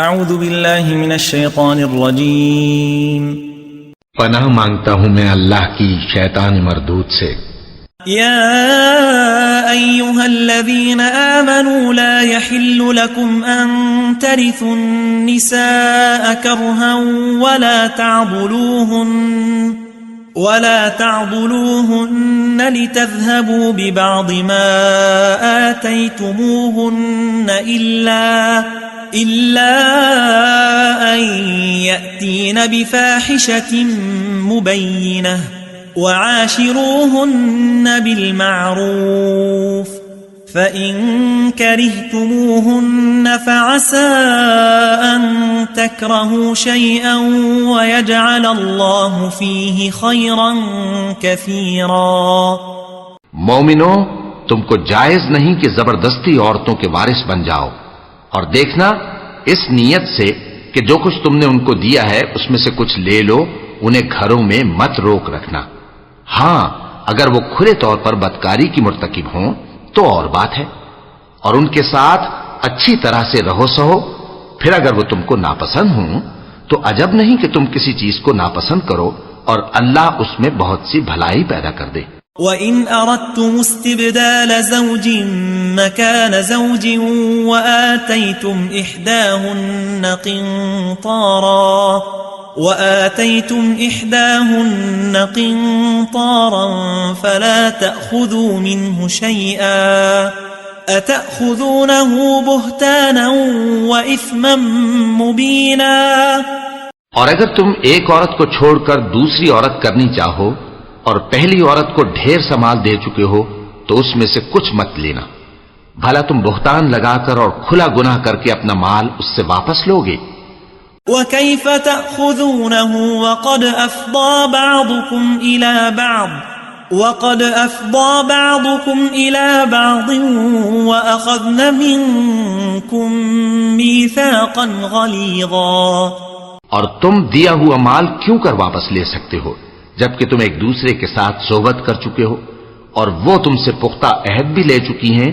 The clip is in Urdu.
اعوذ باللہ من الشیطان الرجیم پناہ مانگتا ہوں میں اللہ کی شیطان مردود سے۔ یا ایہا الذین آمنوا لا يحل لكم ان ترثوا النساء کرها ولا تعضلوهن لتذهبوا ببعض ما آتيتموهن إلا أن يأتين بفاحشة مبينة وعاشروهن بالمعروف فإن كرهتموهن فعسى أن تكرهوا شيئا ويجعل الله فيه خيرا كثيرا۔ مومنو، تم کو جائز نہیں کہ زبردستی عورتوں کے وارث بن جاؤ، اور دیکھنا اس نیت سے کہ جو کچھ تم نے ان کو دیا ہے اس میں سے کچھ لے لو، انہیں گھروں میں مت روک رکھنا۔ ہاں، اگر وہ کھلے طور پر بدکاری کی مرتکب ہوں تو اور بات ہے، اور ان کے ساتھ اچھی طرح سے رہو سہو۔ پھر اگر وہ تم کو ناپسند ہوں تو عجب نہیں کہ تم کسی چیز کو ناپسند کرو، اور اللہ اس میں بہت سی بھلائی پیدا کر دے۔ وَإِنْ أَرَدْتُمُ اسْتِبْدَالَ زَوْجٍ مَّكَانَ زَوْجٍ وَآتَيْتُمْ إِحْدَاهُنَّ قِنطَارًا فَلَا تَأْخُذُوا مِنْهُ شَيْئًا أَتَأْخُذُونَهُ بُهْتَانًا وَإِثْمًا مُبِينًا۔ اور اگر تم ایک عورت کو چھوڑ کر دوسری عورت کرنی چاہو اور پہلی عورت کو ڈھیر سا مال دے چکے ہو تو اس میں سے کچھ مت لینا، بھلا تم بہتان لگا کر اور کھلا گناہ کر کے اپنا مال اس سے واپس لوگے۔ وَكَيْفَ تَأْخُذُونَهُ وَقَدْ أَفْضَى بَعْضُكُمْ إِلَى بَعْضٍ وَأَخَذْنَ مِنْكُمْ مِيثَاقًا غَلِيظًا۔ اور تم دیا ہوا مال کیوں کر واپس لے سکتے ہو جبکہ تم ایک دوسرے کے ساتھ صحبت کر چکے ہو، اور وہ تم سے پختہ عہد بھی لے چکی ہیں